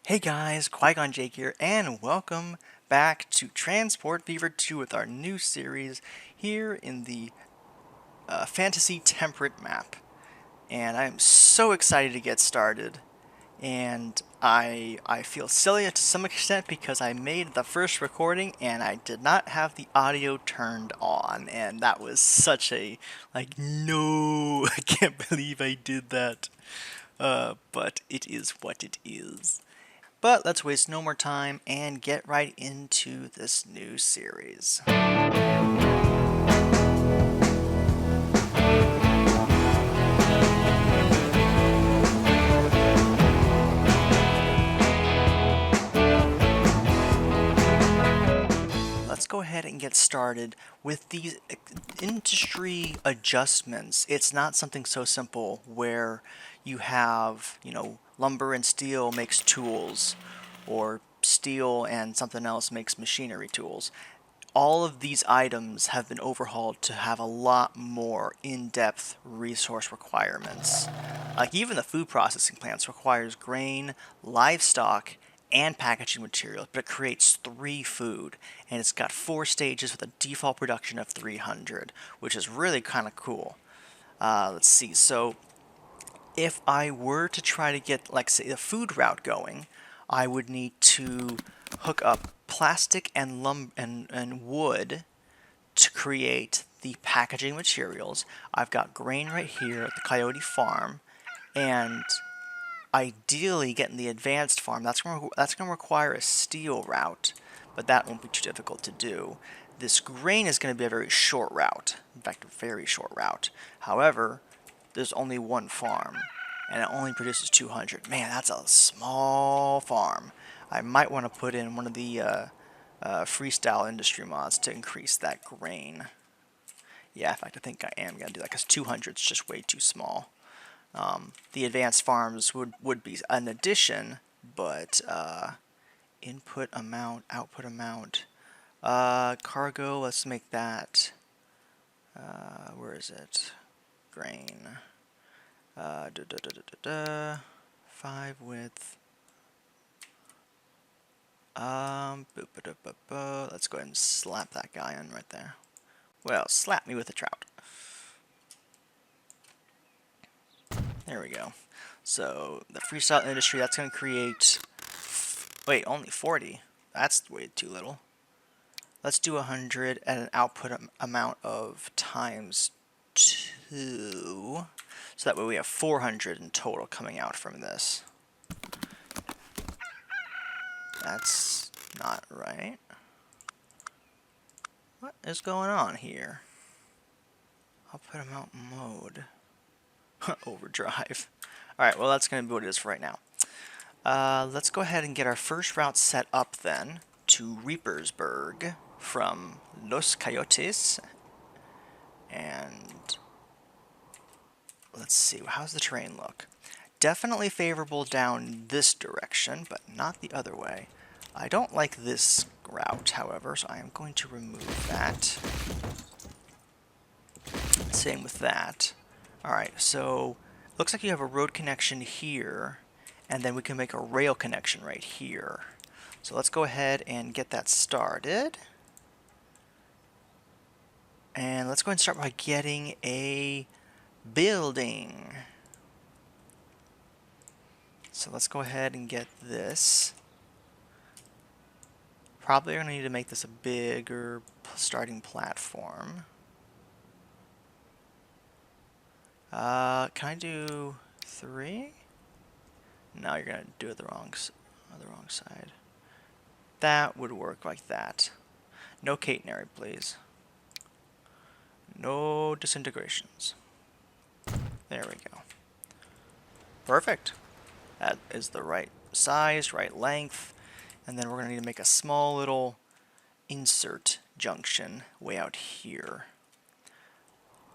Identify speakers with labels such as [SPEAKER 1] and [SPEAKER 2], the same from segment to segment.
[SPEAKER 1] Hey guys, Qui-Gon Jake here, and welcome back to Transport Fever 2 with our new series here in the Fantasy Temperate map. And I'm so excited to get started, and I feel silly to some extent because I made the first recording and I did not have the audio turned on, and that was such a, no, I can't believe I did that. But it is what it is. But let's waste no more time and get right into this new series. Let's go ahead and get started with these industry adjustments. It's not something so simple where you have, lumber and steel makes tools, or steel and something else makes machinery tools. All of these items have been overhauled to have a lot more in-depth resource requirements. Like even the food processing plants requires grain, livestock, and packaging materials, but it creates 3 food, and it's got 4 stages with a default production of 300, which is really kind of cool. Let's see, so if I were to try to get, like, say, the food route going, I would need to hook up plastic and wood to create the packaging materials. I've got grain right here at the Coyote Farm, and ideally getting the advanced farm, that's going to require a steel route, but that won't be too difficult to do. This grain is going to be a very short route, in fact a very short route. However, there's only one farm, and it only produces 200. Man, that's a small farm. I might want to put in one of the freestyle industry mods to increase that grain. Yeah, in fact, I think I am going to do that because 200 is just way too small. The advanced farms would be an addition, but input amount, output amount, cargo, let's make that, where is it? Grain. 5 width. Let's go ahead and slap that guy in right there. Well, slap me with a trout. There we go. So the freestyle industry, that's going to create, wait, only 40. That's way too little. Let's do 100 at an output amount of times 2. So that way we have 400 in total coming out from this. That's not right. What is going on here? Output amount mode. Overdrive. Alright, well that's going to be what it is for right now. Let's go ahead and get our first route set up then to Reapersburg from Los Coyotes. And let's see, how's the terrain look? Definitely favorable down this direction, but not the other way. I don't like this route, however, so I am going to remove that. Same with that. Alright, so looks like you have a road connection here, and then we can make a rail connection right here. So let's go ahead and get that started. And let's go ahead and start by getting a building. So let's go ahead and get this. Probably going to need to make this a bigger starting platform. Can I do 3? No, you're going to do it the wrong side. That would work like that. No catenary, please. No disintegrations. There we go. Perfect. That is the right size, right length. And then we're going to need to make a small little insert junction way out here.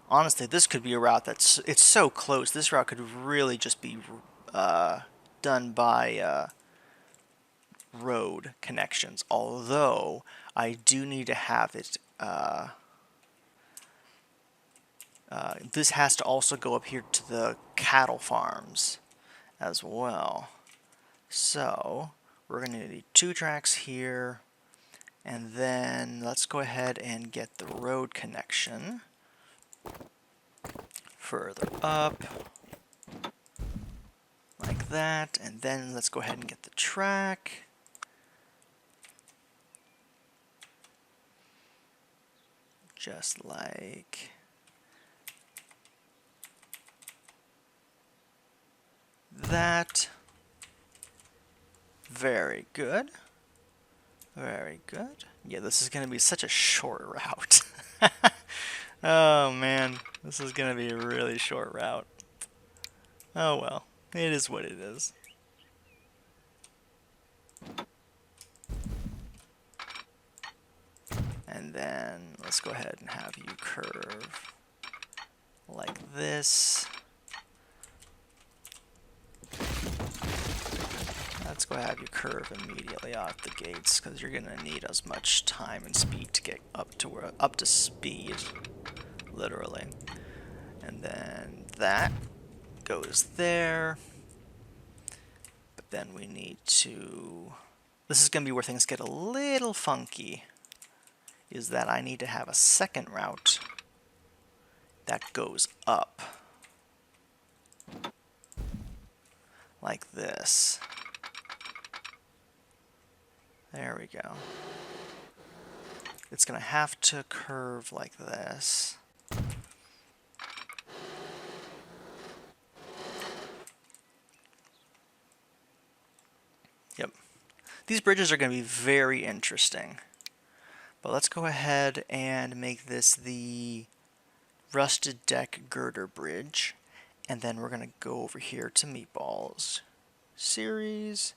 [SPEAKER 1] Honestly, this could be a route it's so close. This route could really just be done by road connections. Although, I do need to have it... this has to also go up here to the cattle farms as well. So, we're going to need 2 tracks here, and then let's go ahead and get the road connection further up, like that, and then let's go ahead and get the track. Just like that. Very good. Very good. Yeah, this is going to be such a short route. Oh man, this is going to be a really short route. Oh well, it is what it is. And then let's go ahead and have you curve like this. Let's go have you curve immediately out the gates, because you're gonna need as much time and speed to get up to speed, literally. And then that goes there. But then we need to. This is gonna be where things get a little funky. Is that I need to have a second route that goes up, like this. There we go. It's going to have to curve like this. Yep. These bridges are going to be very interesting. But let's go ahead and make this the rusted deck girder bridge. And then we're going to go over here to Meatballs Series.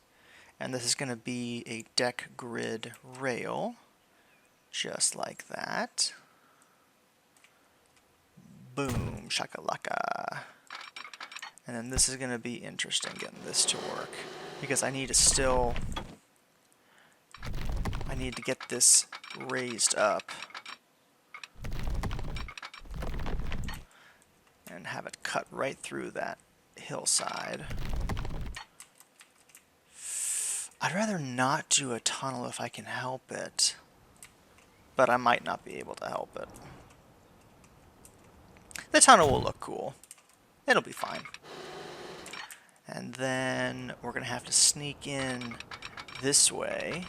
[SPEAKER 1] And this is going to be a deck grid rail, just like that. Boom, shakalaka. And then this is going to be interesting, getting this to work, because I need to get this raised up and have it cut right through that hillside. I'd rather not do a tunnel if I can help it, but I might not be able to help it. The tunnel will look cool. It'll be fine. And then we're going to have to sneak in this way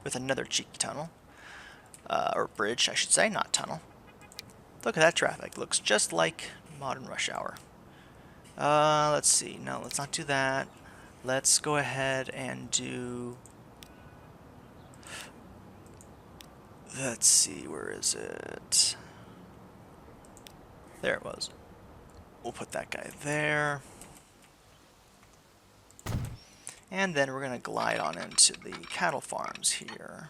[SPEAKER 1] with another cheeky tunnel. Or bridge, I should say, not tunnel. Look at that traffic. Looks just like modern rush hour. Let's see. No, let's not do that. Let's go ahead and do... Let's see, where is it? There it was. We'll put that guy there. And then we're going to glide on into the cattle farms here.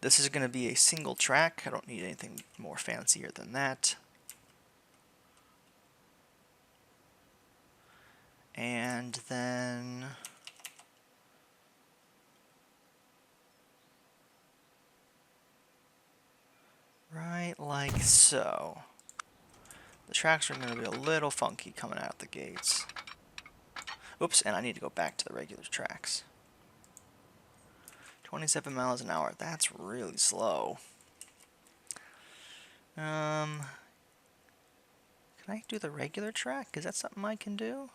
[SPEAKER 1] This is going to be a single track. I don't need anything more fancier than that. And then... right like so. The tracks are going to be a little funky coming out the gates. Oops, and I need to go back to the regular tracks. 27 miles an hour. That's really slow. Can I do the regular track? Is that something I can do?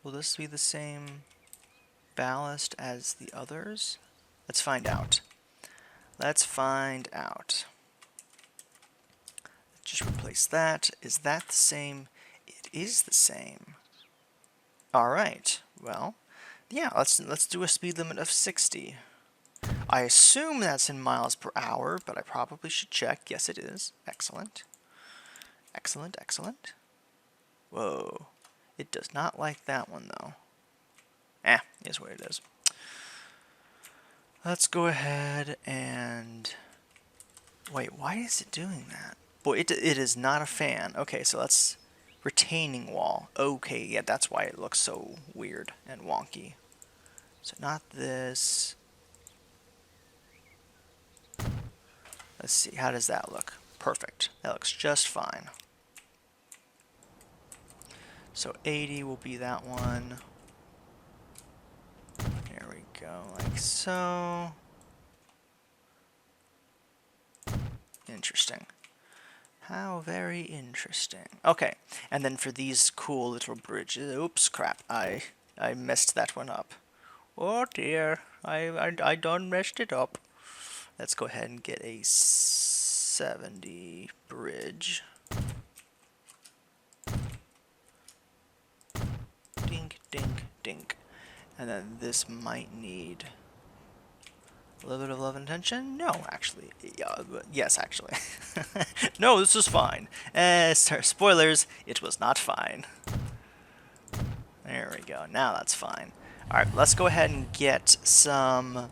[SPEAKER 1] Will this be the same ballast as the others? Let's find out. Let's find out. Just replace that. Is that the same? It is the same. Alright, well, yeah, let's do a speed limit of 60. I assume that's in miles per hour, but I probably should check. Yes, it is. Excellent. Excellent, excellent. Whoa. It does not like that one, though. Is what it is. Let's go ahead and... Wait, why is it doing that? Boy, it is not a fan. Okay, so let's... Retaining wall. Okay, yeah, that's why it looks so weird and wonky. So not this. Let's see, how does that look? Perfect. That looks just fine. So 80 will be that one. There we go, like so. Interesting. How very interesting. Okay, and then for these cool little bridges, oops, crap, I messed that one up. Oh dear, I done messed it up. Let's go ahead and get a 70 bridge. Dink, dink, dink. And then this might need a little bit of love and attention? No, actually. Yes, actually. No, this was fine. Spoilers, it was not fine. There we go. Now that's fine. Alright, let's go ahead and get some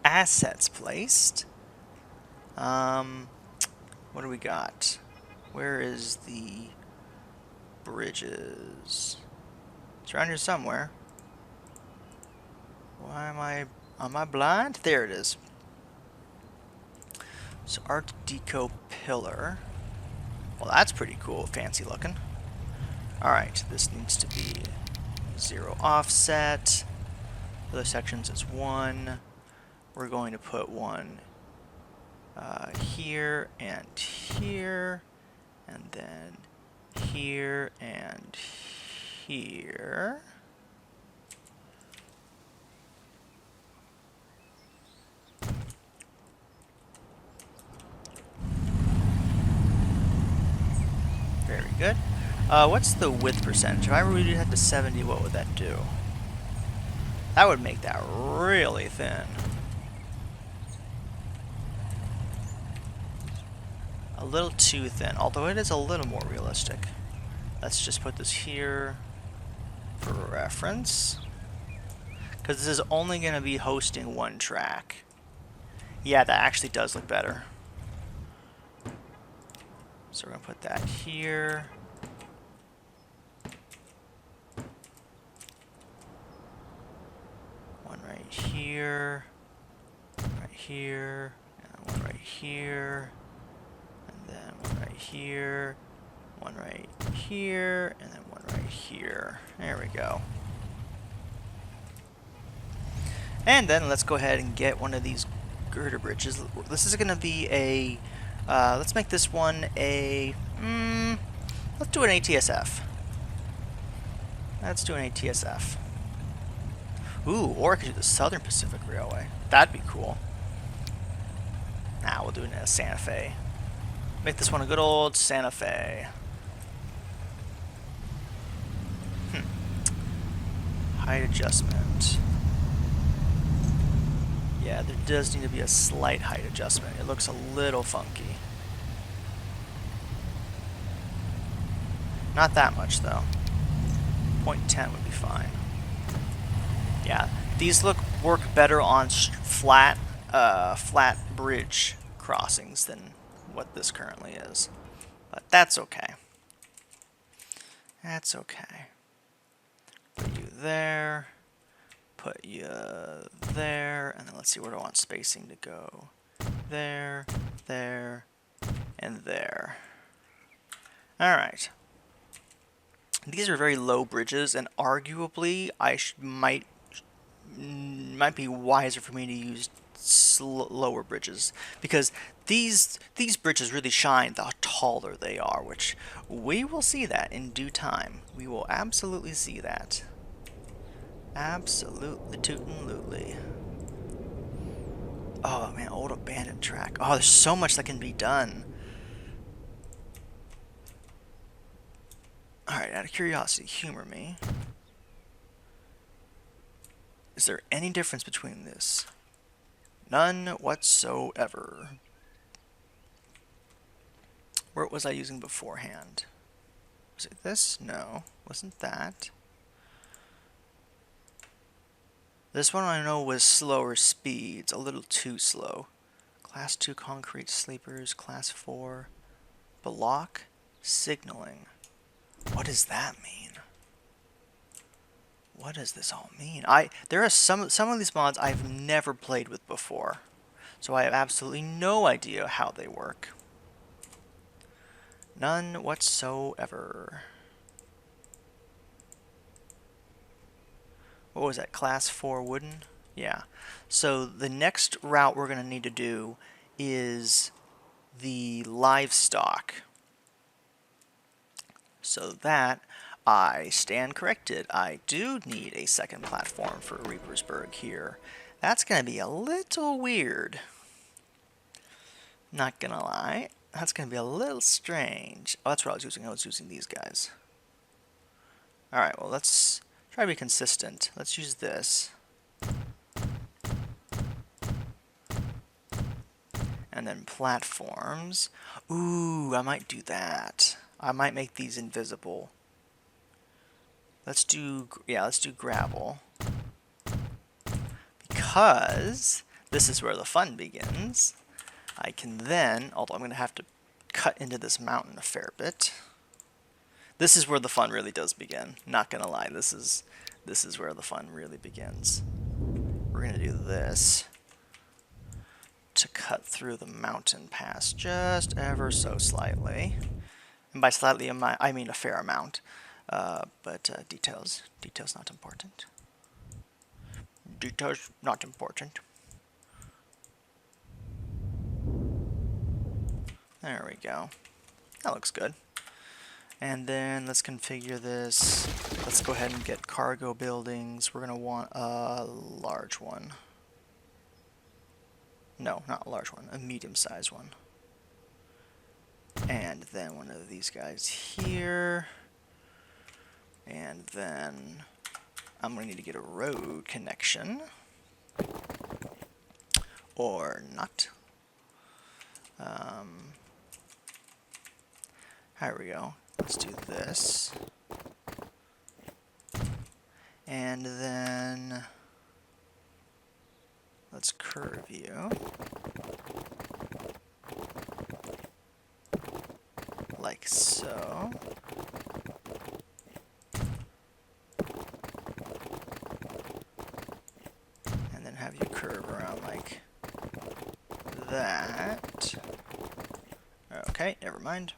[SPEAKER 1] assets placed. What do we got? Where is the bridges? It's around here somewhere. Why am I blind? There it is. So Art Deco pillar. Well, that's pretty cool, fancy looking. Alright, this needs to be 0 offset. Other sections is 1. We're going to put one here and here, and then here and here. Very good. What's the width percentage? If I reduce that to 70, what would that do? That would make that really thin. A little too thin, although it is a little more realistic. Let's just put this here for reference. Because this is only going to be hosting one track. Yeah, that actually does look better. So we're going to put that here. One right here. Right here. And one right here. And then one right here. One right here. And then one right here. There we go. And then let's go ahead and get one of these girder bridges. This is going to be a... let's make this one a... let's do an ATSF. Let's do an ATSF. Ooh, or I could do the Southern Pacific Railway. That'd be cool. Nah, we'll do it in a Santa Fe. Make this one a good old Santa Fe. Height adjustment. Yeah, there does need to be a slight height adjustment. It looks a little funky. Not that much, though. 0.10 would be fine. Yeah, these work better on flat bridge crossings than what this currently is. But that's okay. That's okay. Put you there. Put you there. And then let's see, where do I want spacing to go? There, there, and there. Alright. These are very low bridges, and arguably I might be wiser for me to use lower bridges, because these bridges really shine the taller they are, which we will see that in due time. We will absolutely see that. Absolutely, tootin'-lutely. Oh man, old abandoned track. Oh, there's so much that can be done. Alright, out of curiosity, humor me. Is there any difference between this? None whatsoever. What was I using beforehand? Was it this? No, wasn't that. This one I know was slower speeds, a little too slow. Class 2 concrete sleepers, Class 4 block signaling. What does that mean? What does this all mean? There are some of these mods I've never played with before, so I have absolutely no idea how they work. None whatsoever. what was that, class 4 wooden? Yeah. So the next route we're going to need to do is the livestock. So that I stand corrected. I do need a second platform for Reapersburg here. That's going to be a little weird. Not going to lie. That's going to be a little strange. Oh, that's what I was using. I was using these guys. Alright, well, let's try to be consistent. Let's use this. And then platforms. Ooh, I might do that. I might make these invisible. Let's do gravel. Because this is where the fun begins. I can then, although I'm going to have to cut into this mountain a fair bit. This is where the fun really does begin. Not going to lie, this is where the fun really begins. We're going to do this to cut through the mountain pass just ever so slightly. And by slightly, I mean a fair amount. But details not important. Details not important. There we go. That looks good. And then let's configure this. Let's go ahead and get cargo buildings. We're going to want a large one. No, not a large one, a medium-sized one. And then one of these guys here. And then I'm going to need to get a road connection. Or not. Here we go. Let's do this. And then let's curve you. Like so. And then have you curve around like that. Okay, never mind.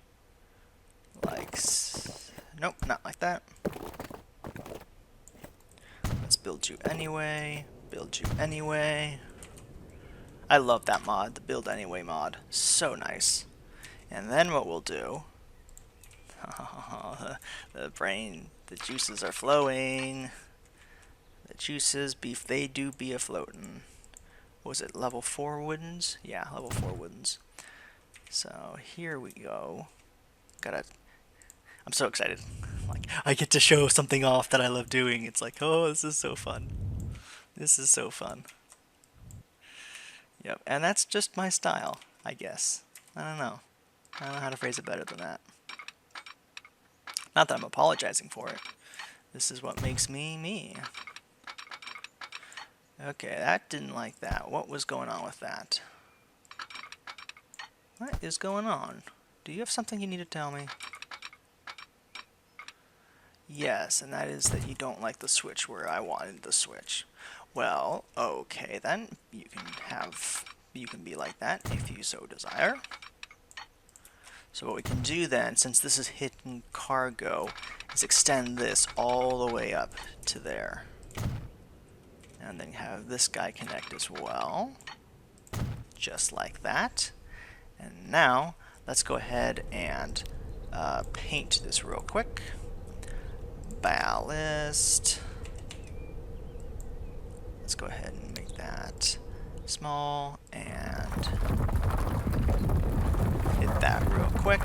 [SPEAKER 1] Nope, not like that. Let's build you anyway. Build you anyway. I love that mod, the build anyway mod. So nice. And then what we'll do... the juices are flowing. The juices, they do be a-floatin'. Was it level 4 woodens? Yeah, level 4 woodens. So here we go. I'm so excited. Like, I get to show something off that I love doing. It's like, oh, this is so fun. This is so fun. Yep, and that's just my style, I guess. I don't know. I don't know how to phrase it better than that. Not that I'm apologizing for it. This is what makes me me. Okay, that didn't like that. What was going on with that? What is going on? Do you have something you need to tell me? Yes, and that is that you don't like the switch where I wanted the switch. Well, okay then. You can be like that if you so desire. So what we can do then, since this is hidden cargo, is extend this all the way up to there. And then have this guy connect as well. Just like that. And now, let's go ahead and paint this real quick. Ballast. Let's go ahead and make that small and hit that real quick.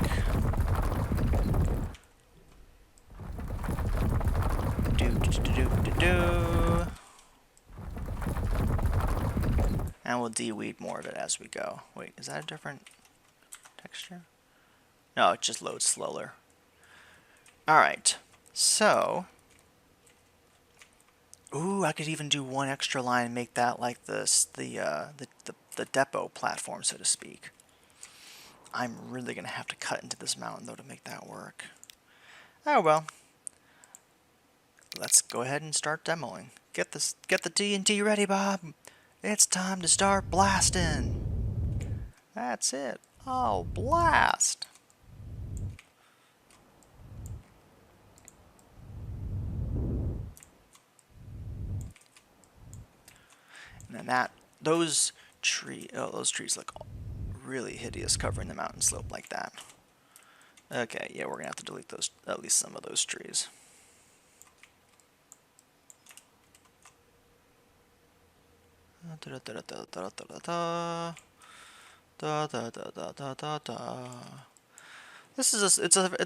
[SPEAKER 1] And we'll de-weed more of it as we go. Wait, is that a different texture? No, it just loads slower. Alright, so... Ooh, I could even do one extra line and make that like this, the depot platform, so to speak. I'm really going to have to cut into this mountain, though, to make that work. Oh, well. Let's go ahead and start demoing. Get the TNT ready, Bob. It's time to start blasting. That's it. Oh, blast. And then those trees look really hideous covering the mountain slope like that. Okay, yeah, we're gonna have to delete those, at least some of those trees.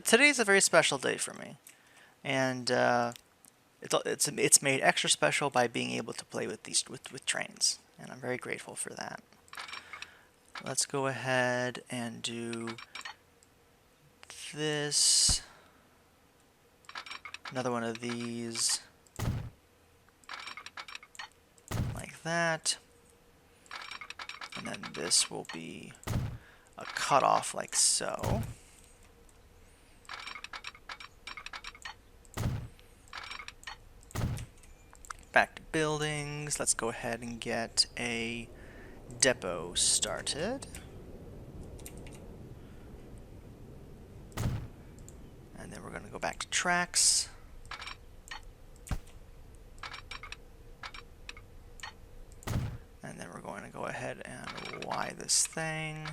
[SPEAKER 1] Today's a very special day for me, and it's made extra special by being able to play with with trains, and I'm very grateful for that. Let's go ahead and do this. Another one of these, like that, and then this will be a cutoff like so. Back to buildings. Let's go ahead and get a depot started. And then we're going to go back to tracks. And then we're going to go ahead and Y this thing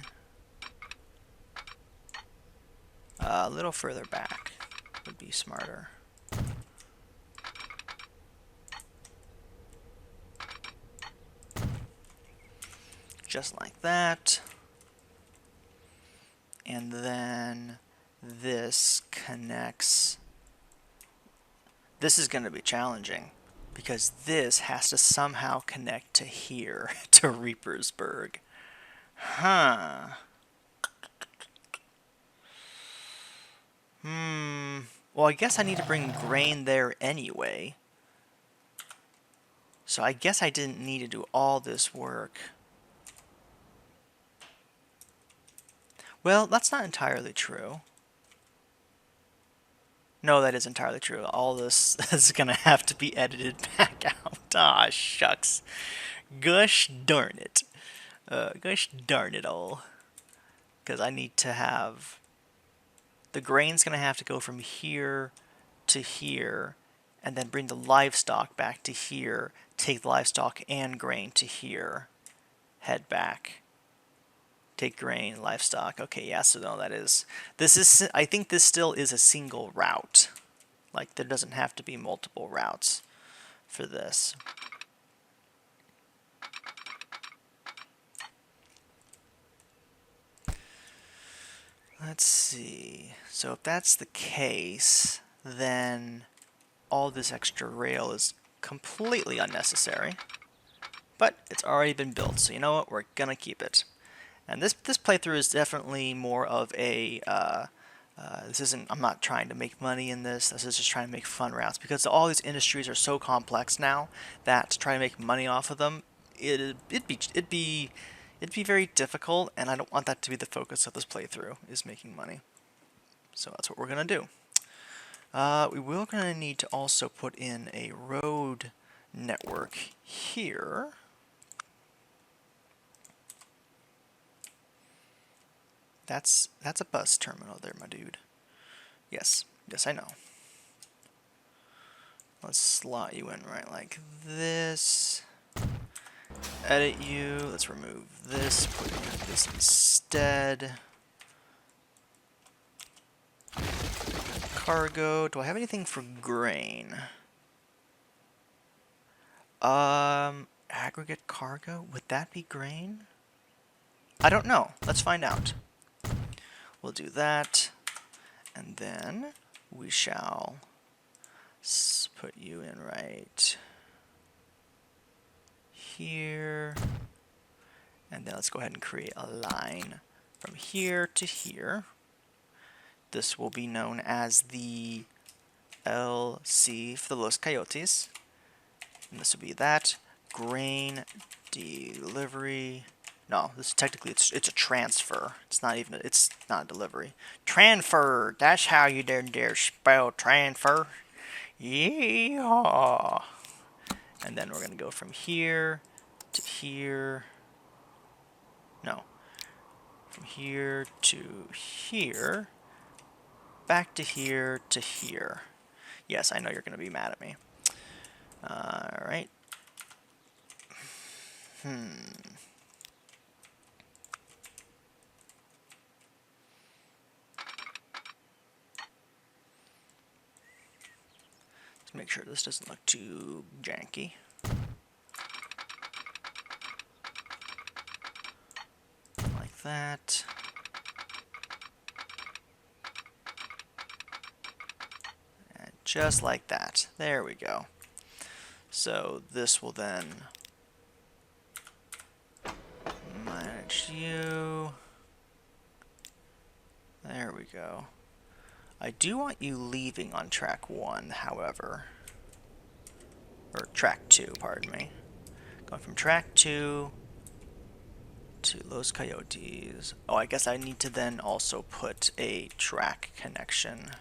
[SPEAKER 1] a little further back would be smarter. Just like that. And then this connects. This is going to be challenging because this has to somehow connect to here, to Reapersburg. Huh. Well, I guess I need to bring grain there anyway. So I guess I didn't need to do all this work. Well, that's not entirely true. No, that is entirely true. All this is going to have to be edited back out. Ah, shucks. Gosh darn it. Gosh darn it all. Because I need to have... The grain's going to have to go from here to here, and then bring the livestock back to here, take the livestock and grain to here, head back. Take grain, livestock. Okay, yeah, so no, I think this still is a single route. Like, there doesn't have to be multiple routes for this. Let's see. So if that's the case, then all this extra rail is completely unnecessary. But it's already been built, so you know what? We're gonna keep it. And this playthrough is definitely more of a, I'm not trying to make money in this. This is just trying to make fun routes, because all these industries are so complex now that to try to make money off of them, it'd be very difficult, and I don't want that to be the focus of this playthrough, is making money. So that's what we're gonna do. We will gonna need to also put in a road network here. That's a bus terminal there, my dude. Yes, I know. Let's slot you in right like this. Edit you. Let's remove this. Put in this instead. Cargo. Do I have anything for grain? Aggregate cargo? Would that be grain? I don't know. Let's find out. We'll do that, and then we shall put you in right here, and then let's go ahead and create a line from here to here. This will be known as the LC for the Los Coyotes, and this will be that grain delivery. No, this technically it's a transfer. It's not a delivery. Transfer. That's how you dare spell transfer. Yeah. And then we're gonna go from here to here. No. From here to here. Back to here to here. Yes, I know you're gonna be mad at me. Alright. Let's make sure this doesn't look too janky. Like that. And just like that. There we go. So this will then manage you. There we go. I do want you leaving on track 1, however. Or track 2, pardon me. Going from track 2 to Los Coyotes. Oh, I guess I need to then also put a track connection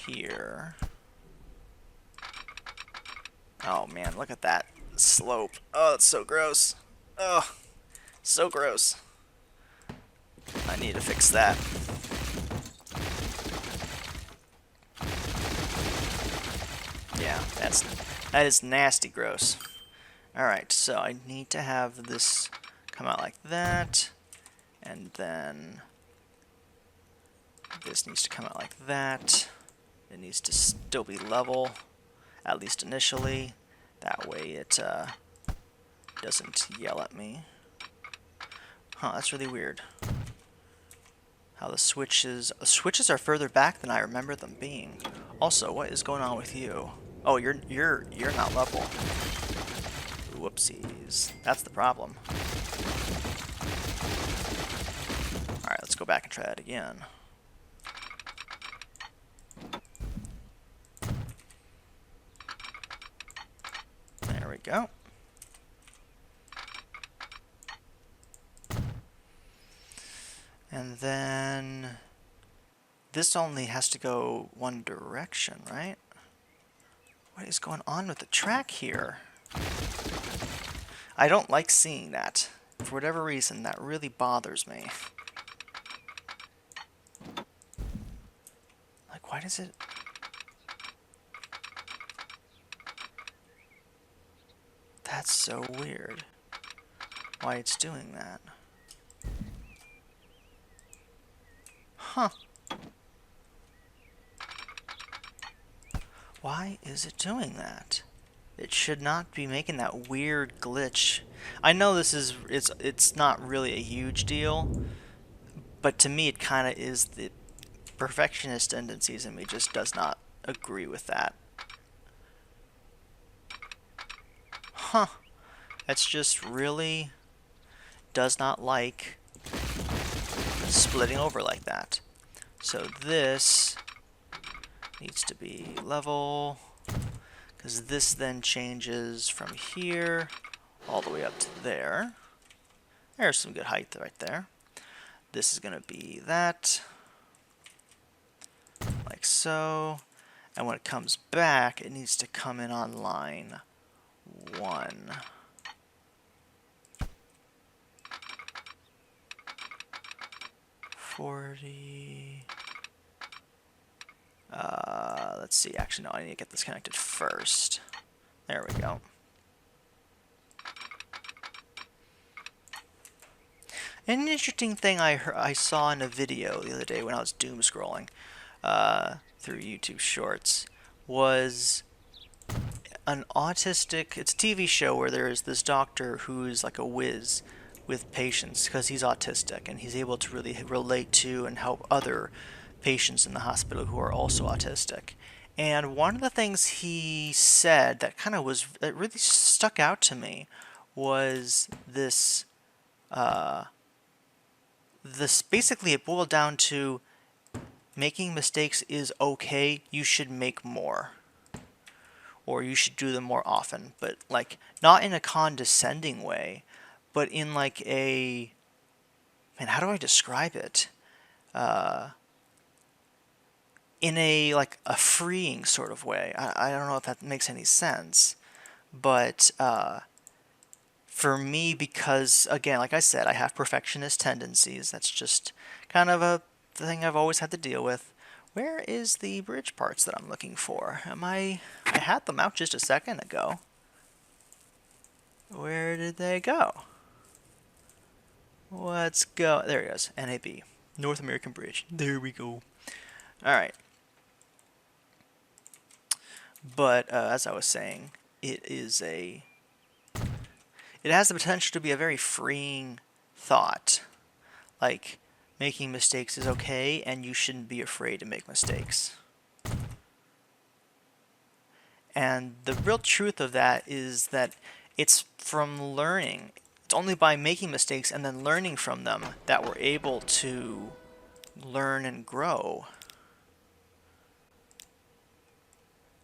[SPEAKER 1] here. Oh man, look at that slope. Oh, that's so gross. Oh, so gross. I need to fix that. Yeah, that is nasty gross. Alright, so I need to have this come out like that, and then this needs to come out like that. It needs to still be level, at least initially. That way it doesn't yell at me. Huh, that's really weird. How the switches are further back than I remember them being. Also, what is going on with you? Oh, you're not level. Whoopsies. That's the problem. Alright, let's go back and try that again. There we go. And then this only has to go one direction, right? What is going on with the track here? I don't like seeing that. For whatever reason, that really bothers me. Like, why does it... That's so weird. Why it's doing that. Huh. Why is it doing that? It should not be making that weird glitch. I know this is it's not really a huge deal, but to me it kind of is. The perfectionist tendencies in me just does not agree with that. Huh. That's just really does not like splitting over like that. So this needs to be level, because this then changes from here all the way up to there. There's some good height right there. This is going to be that, like so. And when it comes back, it needs to come in on line 1. Let's see, actually no, I need to get this connected first. There we go. An interesting thing I saw in a video the other day when I was doom scrolling through YouTube Shorts was an autistic, it's a TV show where there is this doctor who's like a whiz with patients because he's autistic, and he's able to really relate to and help other patients in the hospital who are also autistic. And one of the things he said that that really stuck out to me was this, basically it boiled down to making mistakes is okay, you should make more. Or you should do them more often, but like not in a condescending way, but in like a, man, how do I describe it? In a like a freeing sort of way. I don't know if that makes any sense, but for me, because again, like I said, I have perfectionist tendencies. That's just kind of a thing I've always had to deal with. Where is the bridge parts that I'm looking for? I had them out just a second ago. Where did they go? Let's go. There he goes. NAB. North American Bridge. There we go. Alright. But as I was saying, it has the potential to be a very freeing thought. Like, making mistakes is okay, and you shouldn't be afraid to make mistakes. And the real truth of that is that it's from learning. It's only by making mistakes and then learning from them that we're able to learn and grow.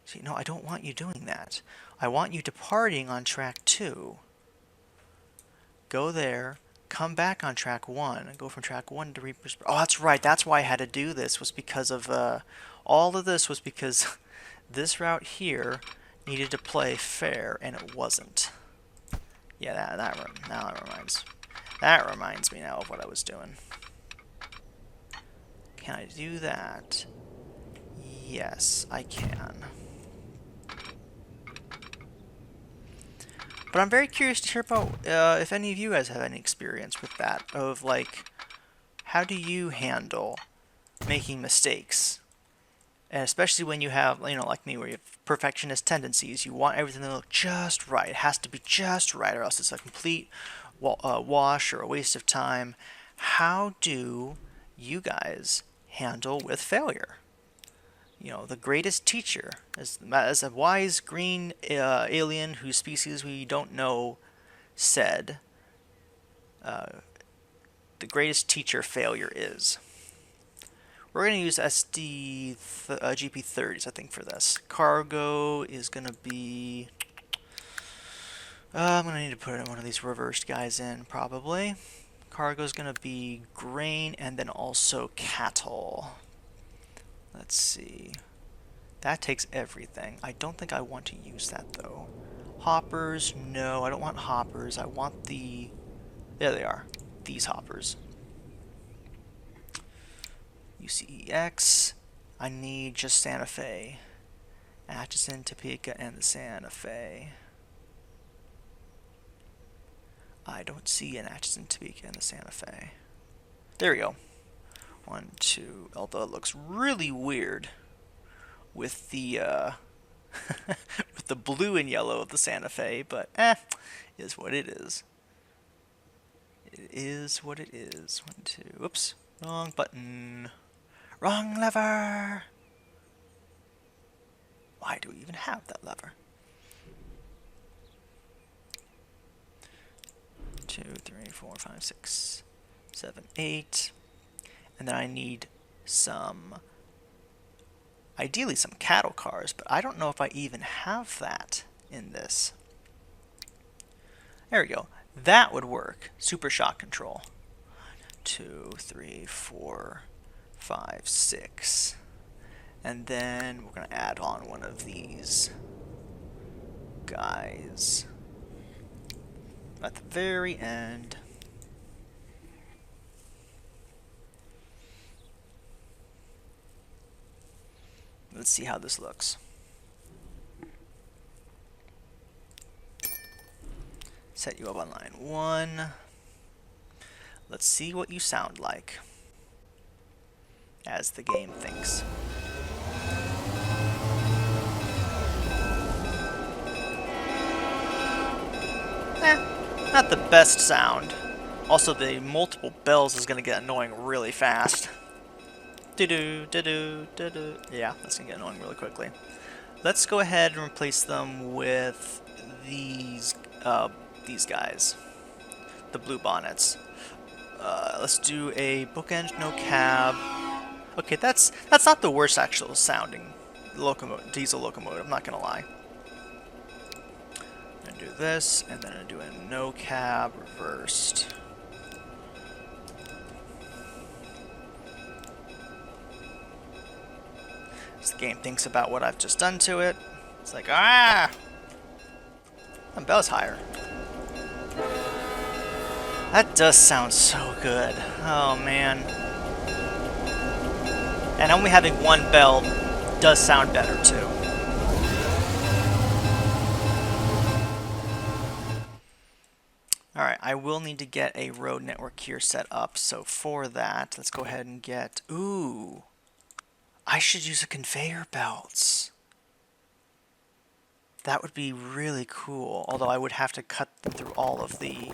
[SPEAKER 1] See, no, I don't want you doing that. I want you departing on track 2. Go there, come back on track 1, and go from track 1 to Reaper's... Oh, that's right, that's why I had to do this, was because of... all of this was because this route here needed to play fair, and it wasn't. Yeah, that reminds me now of what I was doing. Can I do that? Yes, I can. But I'm very curious to hear about if any of you guys have any experience with that, of like, how do you handle making mistakes? And especially when you have, you know, like me, where you have perfectionist tendencies, you want everything to look just right. It has to be just right, or else it's a complete wash or a waste of time. How do you guys handle with failure? You know, the greatest teacher, as a wise green alien whose species we don't know said, the greatest teacher failure is. We're going to use GP30s, I think, for this. Cargo is going to be... I'm going to need to put one of these reversed guys in, probably. Cargo is going to be grain and then also cattle. Let's see. That takes everything. I don't think I want to use that, though. Hoppers, no, I don't want hoppers. I want the... There they are. These hoppers. UCEX. I need just Santa Fe. Atchison, Topeka, and the Santa Fe. I don't see an Atchison, Topeka, and the Santa Fe. There we go. 1, 2. Although it looks really weird with the with the blue and yellow of the Santa Fe, but is what it is. It is what it is. 1, 2. Oops, wrong button. Wrong lever! Why do we even have that lever? 2, 3, 4, 5, 6, 7, 8. And then I need some, ideally some cattle cars, but I don't know if I even have that in this. There we go. That would work. Super shock control. 2, 3, 4, 5, 6. And then we're going to add on one of these guys at the very end. Let's see how this looks. Set you up on line 1. Let's see what you sound like as the game thinks. Not the best sound. Also, the multiple bells is going to get annoying really fast. Do-do, do-do, do-do. Yeah, that's going to get annoying really quickly. Let's go ahead and replace them with these guys. The blue bonnets. Let's do a bookend, no cab. Okay, that's not the worst actual sounding diesel locomotive, I'm not going to lie. I'm going to do this, and then I'm going to do a no cab reversed. As the game thinks about what I've just done to it, it's like, ah! That bell's higher. That does sound so good. Oh, man. And only having one bell does sound better, too. I will need to get a road network here set up. So for that, let's go ahead and get... Ooh! I should use a conveyor belts. That would be really cool. Although I would have to cut them through all of the...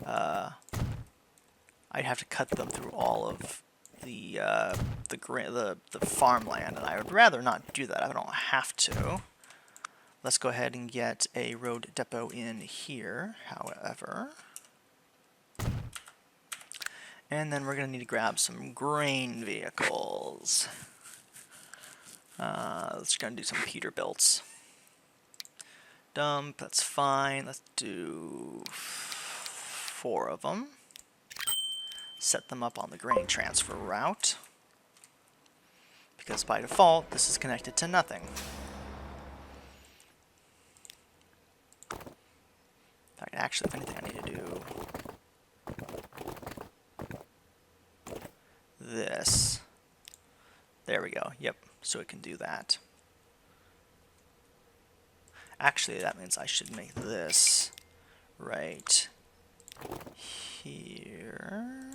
[SPEAKER 1] I'd have to cut them through all of the farmland, and I would rather not do that. I don't have to. Let's go ahead and get a road depot in here, however. And then we're going to need to grab some grain vehicles. Let's going to do some Peterbilts. Dump, that's fine. Let's do 4 of them. Set them up on the grain transfer route. Because by default, this is connected to nothing. In fact, actually, if anything, I need to do this. There we go. Yep, so it can do that. Actually, that means I should make this right here.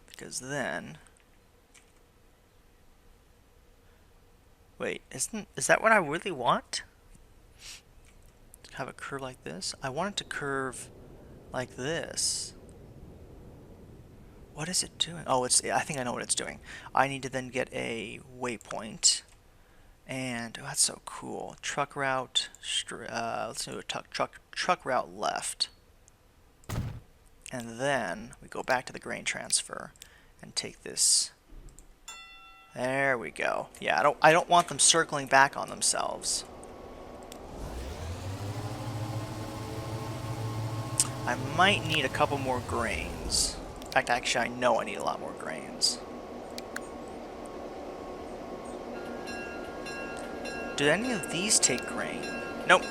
[SPEAKER 1] Because then... Wait, is that what I really want? To have a curve like this? I want it to curve like this. What is it doing? Oh, I think I know what it's doing. I need to then get a waypoint. And, oh, that's so cool. Truck route, let's do a truck route left. And then we go back to the grain transfer and take this. There we go. Yeah, I don't want them circling back on themselves. I might need a couple more grains. In fact, actually, I know I need a lot more grains. Do any of these take grain? Nope,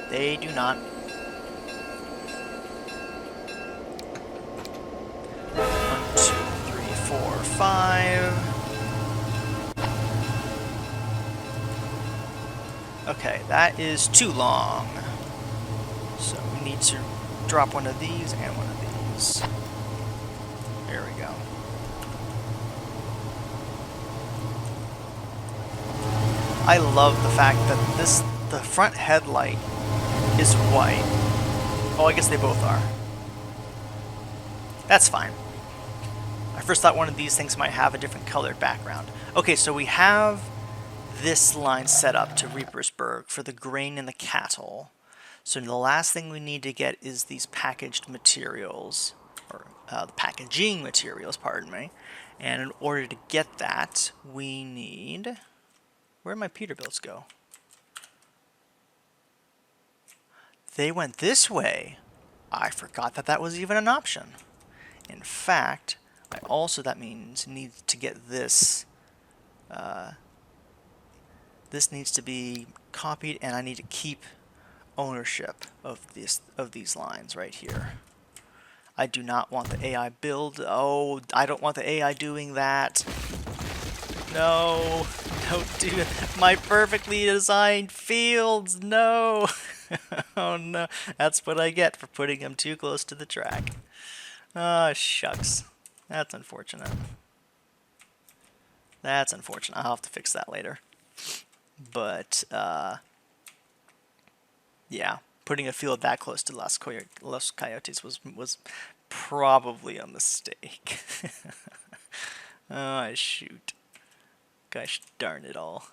[SPEAKER 1] they do not. 1, 2, 3, 4, 5. Okay, that is too long. So we need to drop one of these and one of these. There we go. I love the fact that the front headlight is white. Oh, I guess they both are. That's fine. I first thought one of these things might have a different colored background. Okay, so we have this line set up to Reapersburg for the grain and the cattle. So the last thing we need to get is these packaged materials, or the packaging materials, pardon me. And in order to get that, we need... Where'd my Peterbilts go? They went this way. I forgot that that was even an option. In fact, that means need to get this. This needs to be copied, and I need to keep ownership of these lines right here. I do not want the AI build. Oh, I don't want the AI doing that. No, don't do it. My perfectly designed fields. No. Oh no, that's what I get for putting them too close to the track. Ah, shucks. That's unfortunate. That's unfortunate. I'll have to fix that later. But, yeah, putting a field that close to Los Coyotes was probably a mistake. Oh, shoot. Gosh darn it all.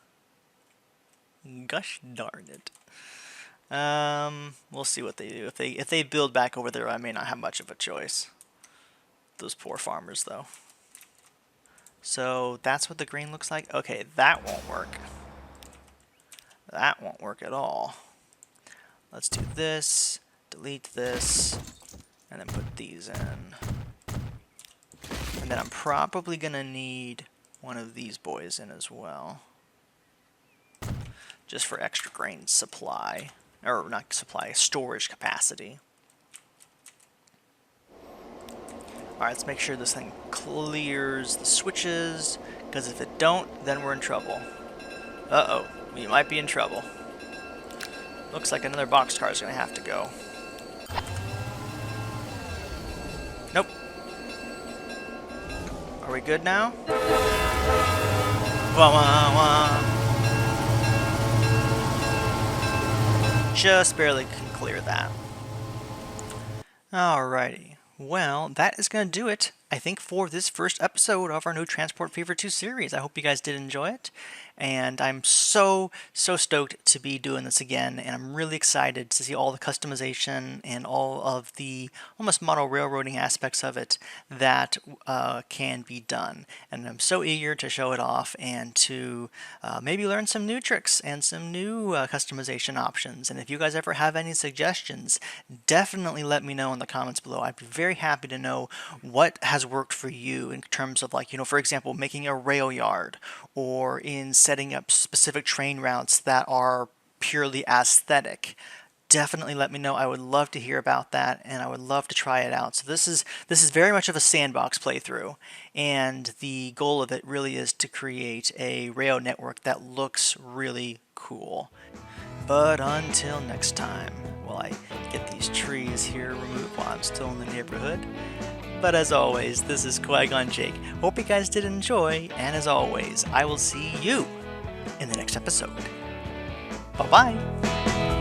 [SPEAKER 1] Gosh darn it. We'll see what they do. If they build back over there, I may not have much of a choice. Those poor farmers, though. So that's what the grain looks like. Okay, that won't work. That won't work at all. Let's do this, delete this, and then put these in. And then I'm probably gonna need one of these boys in as well. Just for extra grain supply. Or not supply, storage capacity. Alright, let's make sure this thing clears the switches, because if it don't, then we're in trouble. Uh-oh, we might be in trouble. Looks like another boxcar is going to have to go. Nope. Are we good now? Wah, wah, wah. Just barely can clear that. Alrighty. Well, that is going to do it, I think, for this first episode of our new Transport Fever 2 series. I hope you guys did enjoy it, and I'm so stoked to be doing this again, and I'm really excited to see all the customization and all of the almost model railroading aspects of it that can be done. And I'm so eager to show it off and to maybe learn some new tricks and some new customization options. And if you guys ever have any suggestions, definitely let me know in the comments below. I'd be very happy to know what has worked for you in terms of, like, for example, making a rail yard, or in setting up specific train routes that are purely aesthetic. Definitely let me know. I would love to hear about that, and I would love to try it out. So this is very much of a sandbox playthrough, and the goal of it really is to create a rail network that looks really cool. But until next time, while I get these trees here removed while I'm still in the neighborhood. But as always, this is Qui-Gon Jake. Hope you guys did enjoy, and as always, I will see you in the next episode. Bye-bye!